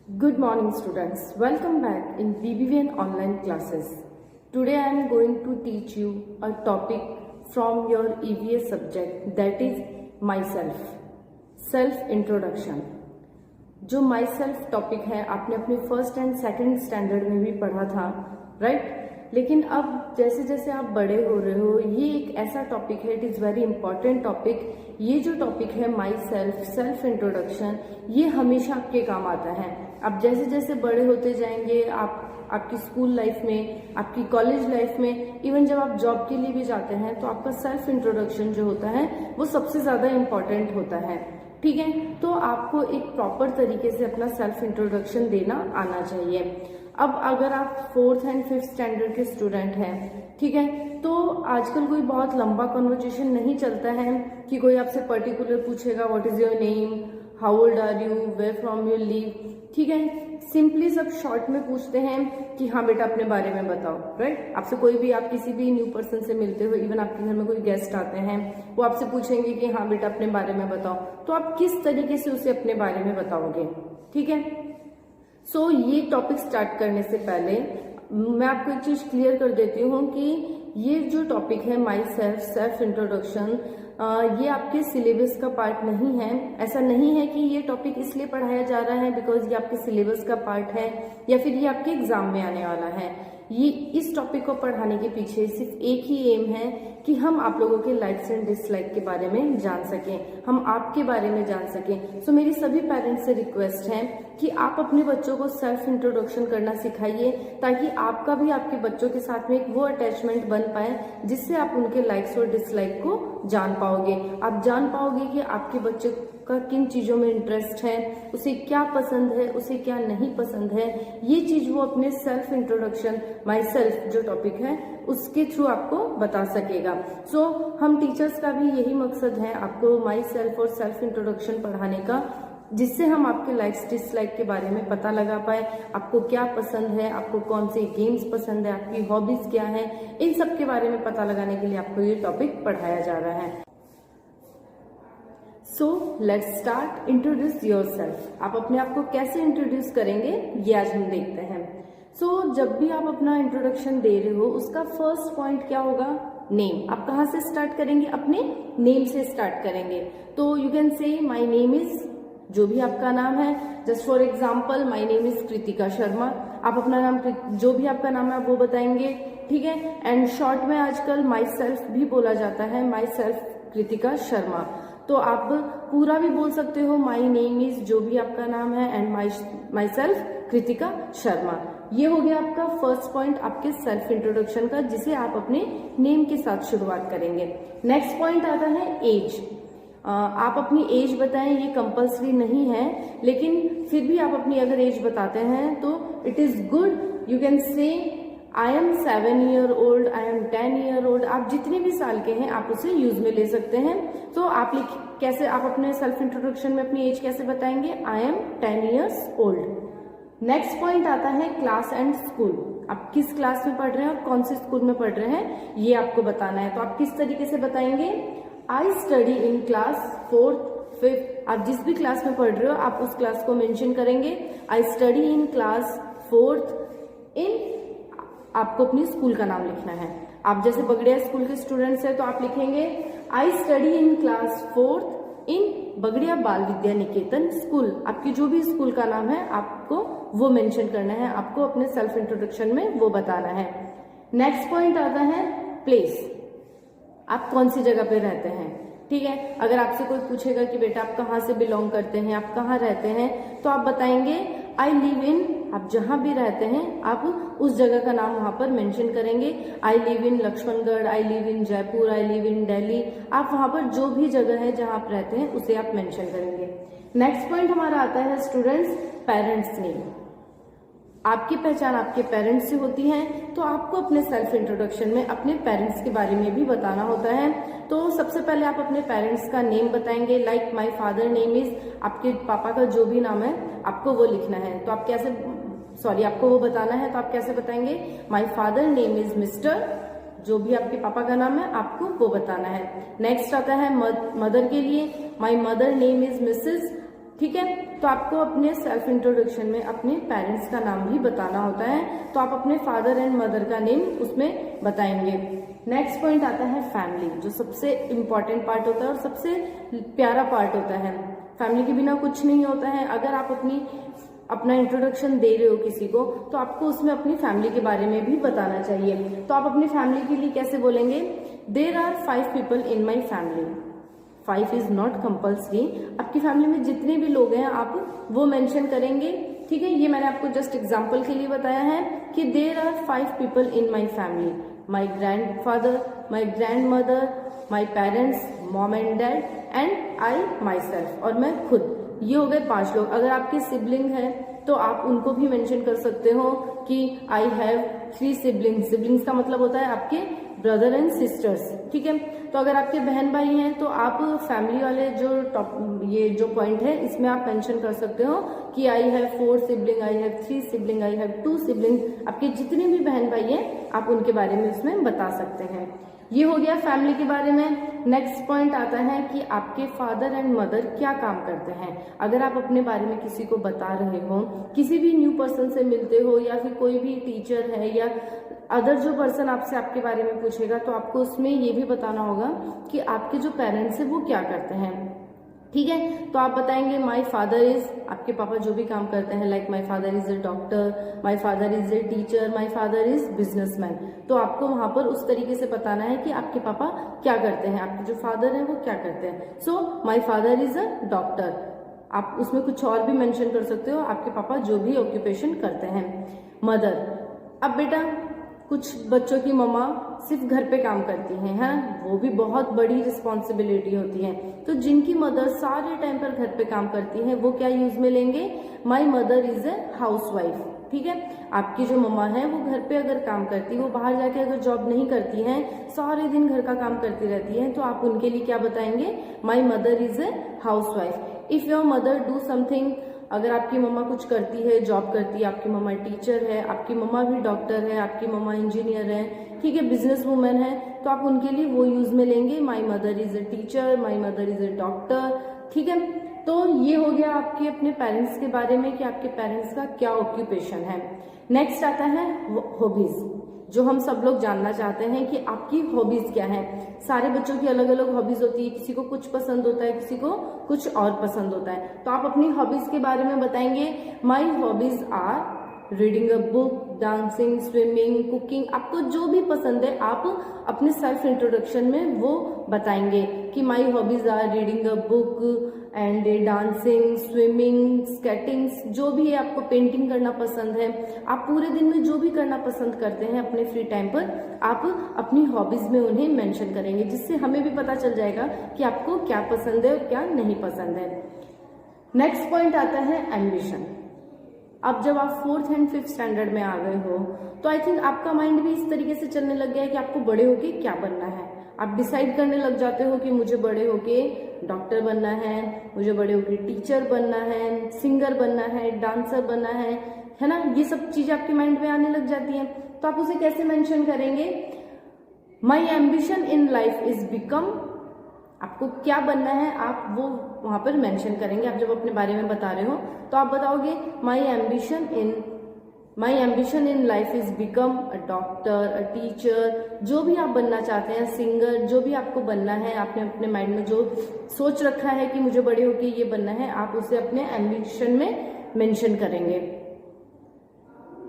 Good morning students. Welcome back in BBVN online classes. Today I am going to teach you a topic from your EVS subject, that is myself. Self introduction. जो myself topic है आपने अपने first and second standard में भी पढ़ा था, right? लेकिन अब जैसे जैसे आप बड़े हो रहे हो, ये एक ऐसा टॉपिक है, it is very important topic. ये जो टॉपिक है माई सेल्फ, सेल्फ इंट्रोडक्शन, ये हमेशा आपके काम आता है। आप जैसे जैसे बड़े होते जाएंगे, आपकी स्कूल लाइफ में, आपकी कॉलेज लाइफ में, इवन जब आप जॉब के लिए भी जाते हैं तो आपका सेल्फ इंट्रोडक्शन जो होता है वो सबसे ज़्यादा इम्पॉर्टेंट होता है, ठीक है? तो आपको एक प्रॉपर तरीके से अपना सेल्फ इंट्रोडक्शन देना आना चाहिए। अब अगर आप फोर्थ एंड फिफ्थ स्टैंडर्ड के स्टूडेंट हैं, ठीक है, तो आजकल कोई बहुत लंबा कन्वर्सेशन नहीं चलता है कि कोई आपसे पर्टिकुलर पूछेगा what is your name, how old are you, where from you live, ठीक है? सिंपली सब शॉर्ट में पूछते हैं कि हाँ बेटा अपने बारे में बताओ, राइट? आपसे कोई भी, आप किसी भी न्यू पर्सन से मिलते हो, इवन आपके घर में कोई गेस्ट आते हैं, वो आपसे पूछेंगे कि हाँ बेटा अपने बारे में बताओ, तो आप किस तरीके से उसे अपने बारे में बताओगे, ठीक है? सो ये टॉपिक स्टार्ट करने से पहले मैं आपको एक चीज क्लियर कर देती हूँ कि ये जो टॉपिक है माई सेल्फ, सेल्फ इंट्रोडक्शन, ये आपके सिलेबस का पार्ट नहीं है। ऐसा नहीं है कि ये टॉपिक इसलिए पढ़ाया जा रहा है बिकॉज ये आपके सिलेबस का पार्ट है या फिर ये आपके एग्जाम में आने वाला है। ये इस टॉपिक को पढ़ाने के पीछे सिर्फ एक ही एम है कि हम आप लोगों के लाइक्स एंड डिसलाइक के बारे में जान सकें, हम आपके बारे में जान सकें। सो मेरी सभी पेरेंट्स से रिक्वेस्ट है कि आप अपने बच्चों को सेल्फ इंट्रोडक्शन करना सिखाइए ताकि आपका भी आपके बच्चों के साथ में एक वो अटैचमेंट बन पाए जिससे आप उनके लाइक्स और डिसलाइक को जान पाओगे। आप जान पाओगे कि आपके बच्चे का किन चीजों में इंटरेस्ट है, उसे क्या पसंद है, उसे क्या नहीं पसंद है। ये चीज वो अपने सेल्फ इंट्रोडक्शन, माई सेल्फ जो टॉपिक है उसके थ्रू आपको बता सकेगा। सो हम टीचर्स का भी यही मकसद है आपको माई सेल्फ और सेल्फ इंट्रोडक्शन पढ़ाने का, जिससे हम आपके लाइक्स डिसलाइक के बारे में पता लगा पाए, आपको क्या पसंद है, आपको कौन से गेम्स पसंद है, आपकी हॉबीज क्या है, इन सब के बारे में पता लगाने के लिए आपको ये टॉपिक पढ़ाया जा रहा है। So let's start. Introduce your self. आप अपने आप को कैसे इंट्रोड्यूस करेंगे ये आज हम देखते हैं। सो जब भी आप अपना इंट्रोडक्शन दे रहे हो उसका फर्स्ट पॉइंट क्या होगा? नेम। आप कहाँ से स्टार्ट करेंगे? अपने नेम से स्टार्ट करेंगे। तो यू कैन से माई नेम इज, जो भी आपका नाम है, just for example my name is Kritika Sharma. आप अपना नाम, जो भी आपका नाम है आप वो बताएंगे, ठीक है? एंड शॉर्ट में आजकल माई सेल्फ भी बोला जाता है, माई सेल्फ कृतिका शर्मा। तो आप पूरा भी बोल सकते हो माई नेम इज, जो भी आपका नाम है, and my self Kritika Sharma. ये हो गया आपका फर्स्ट पॉइंट आपके सेल्फ इंट्रोडक्शन का, जिसे आप अपने नेम के साथ शुरुआत करेंगे। नेक्स्ट पॉइंट आता है एज। आप अपनी एज बताएं, ये कंपल्सरी नहीं है, लेकिन फिर भी आप अपनी अगर एज बताते हैं तो it is good. You can say I am 7 year old, I am 10 year old। आप जितने भी साल के हैं आप उसे यूज में ले सकते हैं। तो आप कैसे, आप अपने सेल्फ इंट्रोडक्शन में अपनी एज कैसे बताएंगे? I am 10 years old। Next point आता है क्लास एंड स्कूल। आप किस क्लास में पढ़ रहे हैं और कौन से स्कूल में पढ़ रहे हैं ये आपको बताना है। तो आप किस तरीके से बताएंगे? I study in class 4th 5th। आप जिस भी क्लास में पढ़ रहे हो आप उस क्लास को मेंशन करेंगे। I study in class 4th इन, आपको अपनी स्कूल का नाम लिखना है। आप जैसे बगड़िया स्कूल के स्टूडेंट्स हैं तो आप लिखेंगे I study in class 4th इन बगड़िया बाल विद्या निकेतन स्कूल। आपकी जो भी स्कूल का नाम है आपको वो मेंशन करना है, आपको अपने सेल्फ इंट्रोडक्शन में वो बताना है। नेक्स्ट पॉइंट आता है प्लेस। आप कौन सी जगह पे रहते हैं, ठीक है? अगर आपसे कोई पूछेगा कि बेटा आप कहाँ से बिलोंग करते हैं, आप कहाँ रहते हैं, तो आप बताएंगे आई लिव इन। आप जहां भी रहते हैं आप उस जगह का नाम वहां पर मेंशन करेंगे। I live in Lakshmangarh, I live in Jaipur, I live in Delhi. आप वहां पर जो भी जगह है जहां आप रहते हैं उसे आप मेंशन करेंगे। नेक्स्ट पॉइंट हमारा आता है स्टूडेंट्स पेरेंट्स नेम। आपकी पहचान आपके पेरेंट्स से होती है, तो आपको अपने सेल्फ इंट्रोडक्शन में अपने पेरेंट्स के बारे में भी बताना होता है। तो सबसे पहले आप अपने पेरेंट्स का नेम बताएंगे। Like my father name is, आपके पापा का जो भी नाम है आपको वो लिखना है। तो आप कैसे, आपको वो बताना है, तो आप कैसे बताएंगे? My father name is mister, जो भी आपके पापा का नाम है आपको वो बताना है। नेक्स्ट आता है मदर के लिए, my mother name is Mrs, ठीक है? तो आपको अपने सेल्फ इंट्रोडक्शन में अपने पेरेंट्स का नाम भी बताना होता है, तो आप अपने फादर एंड मदर का नेम उसमें बताएंगे। नेक्स्ट पॉइंट आता है फैमिली, जो सबसे इम्पॉर्टेंट पार्ट होता है और सबसे प्यारा पार्ट होता है। फैमिली के बिना कुछ नहीं होता है। अगर आप अपना इंट्रोडक्शन दे रहे हो किसी को, तो आपको उसमें अपनी फैमिली के बारे में भी बताना चाहिए। तो आप अपनी फैमिली के लिए कैसे बोलेंगे, there are 5 people in my family. 5 is not compulsory. आपकी फैमिली में जितने भी लोग हैं आप वो मेंशन करेंगे, ठीक है। ये मैंने आपको जस्ट एग्जांपल के लिए बताया है कि there are 5 people in my family, my grandfather, my grandmother, my parents, mom and dad and I myself, और मैं खुद। ये हो गए 5 लोग। अगर आपके सिबलिंग है तो आप उनको भी मेंशन कर सकते हो कि आई हैव 3 सिबलिंग्स। सिबलिंग्स का मतलब होता है आपके ब्रदर एंड सिस्टर्स, ठीक है। तो अगर आपके बहन भाई हैं तो आप फैमिली वाले ये जो पॉइंट है इसमें आप मेंशन कर सकते हो कि I have 4 sibling, I have 3 sibling, I have 2 sibling. आपके जितने भी बहन भाई हैं आप उनके बारे में उसमें बता सकते हैं। ये हो गया फैमिली के बारे में। नेक्स्ट पॉइंट आता है कि आपके फादर एंड मदर क्या काम करते हैं। अगर आप अपने बारे में किसी को बता रहे हो, किसी भी न्यू पर्सन से मिलते हो, या फिर कोई भी टीचर है या अदर जो पर्सन आपसे आपके बारे में पूछेगा, तो आपको उसमें ये भी बताना होगा कि आपके जो पेरेंट्स है वो क्या करते हैं, ठीक है। तो आप बताएंगे माई फादर इज, आपके पापा जो भी काम करते हैं, like my father is a doctor, my father is a teacher, my father is businessman. तो आपको वहां पर उस तरीके से बताना है कि आपके पापा क्या करते हैं, आपके जो फादर है वो क्या करते हैं। So my father is a doctor. आप उसमें कुछ और भी मेंशन कर सकते हो, आपके पापा जो भी ऑक्यूपेशन करते हैं। मदर, अब बेटा कुछ बच्चों की मम्मा सिर्फ घर पे काम करती हैं, है वो भी बहुत बड़ी रिस्पॉन्सिबिलिटी होती है। तो जिनकी मदर सारे टाइम पर घर पे काम करती है वो क्या यूज में लेंगे, my mother is a housewife, ठीक है। आपकी जो मम्मा है वो घर पे अगर काम करती है, वो बाहर जाके अगर जॉब नहीं करती हैं, सारे दिन घर का काम करती रहती हैं, तो आप उनके लिए क्या बताएंगे, my mother is a housewife. If your mother do something, अगर आपकी मम्मा कुछ करती है, जॉब करती है, आपकी मम्मा टीचर है, आपकी मम्मा भी डॉक्टर है, आपकी मम्मा इंजीनियर है, ठीक है, बिजनेस वूमेन है, तो आप उनके लिए वो यूज में लेंगे my mother is a teacher, my mother is a doctor, ठीक है। तो ये हो गया आपके अपने पेरेंट्स के बारे में कि आपके पेरेंट्स का क्या ऑक्यूपेशन है। नेक्स्ट आता है हॉबीज, जो हम सब लोग जानना चाहते हैं कि आपकी हॉबीज क्या है। सारे बच्चों की अलग अलग हॉबीज होती है, किसी को कुछ पसंद होता है, किसी को कुछ और पसंद होता है। तो आप अपनी हॉबीज के बारे में बताएंगे, my hobbies are reading a book, dancing, swimming, cooking. आपको जो भी पसंद है आप अपने सेल्फ इंट्रोडक्शन में वो बताएंगे कि my hobbies are reading a book and dancing, swimming, skating, जो भी है, आपको पेंटिंग करना पसंद है, आप पूरे दिन में जो भी करना पसंद करते हैं अपने फ्री टाइम पर, आप अपनी हॉबीज में उन्हें मेंशन करेंगे, जिससे हमें भी पता चल जाएगा कि आपको क्या पसंद है और क्या नहीं पसंद है। नेक्स्ट पॉइंट आता है एम्बिशन। अब जब आप 4th एंड 5th स्टैंडर्ड में आ गए हो, तो आई थिंक आपका माइंड भी इस तरीके से चलने लग गया है कि आपको बड़े होके क्या बनना है। आप डिसाइड करने लग जाते हो कि मुझे बड़े होके डॉक्टर बनना है, मुझे बड़े होके टीचर बनना है, सिंगर बनना है, डांसर बनना है ना। ये सब चीजें आपके माइंड में आने लग जाती हैं, तो आप उसे कैसे मेंशन करेंगे, माई ambition in life is become, आपको क्या बनना है आप वो वहां पर मेंशन करेंगे। आप जब अपने बारे में बता रहे हो तो आप बताओगे माई ambition in life is become a doctor, a teacher, जो भी आप बनना चाहते हैं, सिंगर, जो भी आपको बनना है, आपने अपने माइंड में जो सोच रखा है कि मुझे बड़े होके ये बनना है, आप उसे अपने एम्बिशन में मेंशन करेंगे।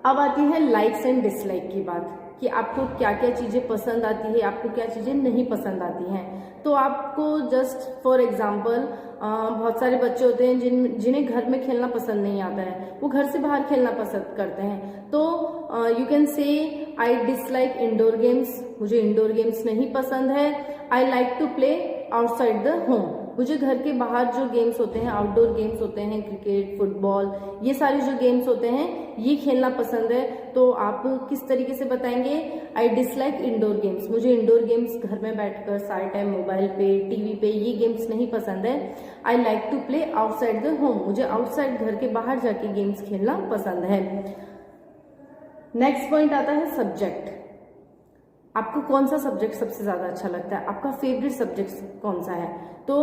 अब आती है लाइक्स एंड डिसलाइक की बात कि आपको क्या क्या चीजें पसंद आती है, आपको क्या चीजें नहीं पसंद आती हैं। तो आपको जस्ट फॉर एग्जाम्पल बहुत सारे बच्चे होते हैं जिन्हें घर में खेलना पसंद नहीं आता है, वो घर से बाहर खेलना पसंद करते हैं। तो you can say I dislike indoor games, मुझे इंडोर गेम्स नहीं पसंद है। I like to play outside the home, मुझे घर के बाहर जो गेम्स होते हैं, आउटडोर गेम्स होते हैं, क्रिकेट, फुटबॉल, ये सारे जो गेम्स होते हैं ये खेलना पसंद है। तो आप किस तरीके से बताएंगे, आई डिसलाइक इंडोर गेम्स, मुझे इंडोर गेम्स घर में बैठकर सारे टाइम मोबाइल पे, टीवी पे ये गेम्स नहीं पसंद है। I like to play outside the home, मुझे आउटसाइड घर के बाहर जाके गेम्स खेलना पसंद है। नेक्स्ट पॉइंट आता है सब्जेक्ट। आपको कौन सा सब्जेक्ट सबसे ज्यादा अच्छा लगता है, आपका फेवरेट सब्जेक्ट कौन सा है। तो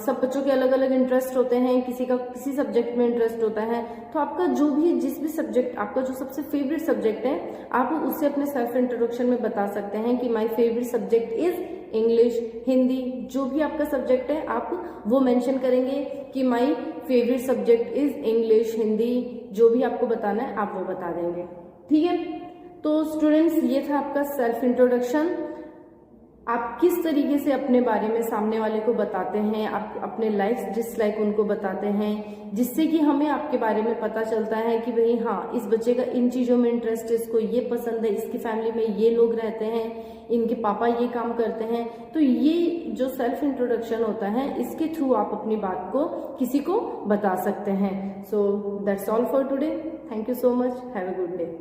सब बच्चों के अलग अलग इंटरेस्ट होते हैं, किसी का किसी सब्जेक्ट में इंटरेस्ट होता है, तो आपका जो भी जिस भी सब्जेक्ट आपका जो सबसे फेवरेट सब्जेक्ट है आप उसे अपने सेल्फ इंट्रोडक्शन में बता सकते हैं कि my favourite subject is English, Hindi, जो भी आपका सब्जेक्ट है आप वो मेंशन करेंगे कि my favourite subject is English, Hindi, जो भी आपको बताना है आप वो बता देंगे। ठीक है, तो स्टूडेंट्स ये था आपका सेल्फ इंट्रोडक्शन। आप किस तरीके से अपने बारे में सामने वाले को बताते हैं, आप अपने लाइक्स डिसलाइक उनको बताते हैं, जिससे कि हमें आपके बारे में पता चलता है कि भाई हाँ इस बच्चे का इन चीज़ों में इंटरेस्ट है, इसको ये पसंद है, इसकी फैमिली में ये लोग रहते हैं, इनके पापा ये काम करते हैं। तो ये जो सेल्फ इंट्रोडक्शन होता है इसके थ्रू आप अपनी बात को किसी को बता सकते हैं। So that's all for today. Thank you so much, have a good day.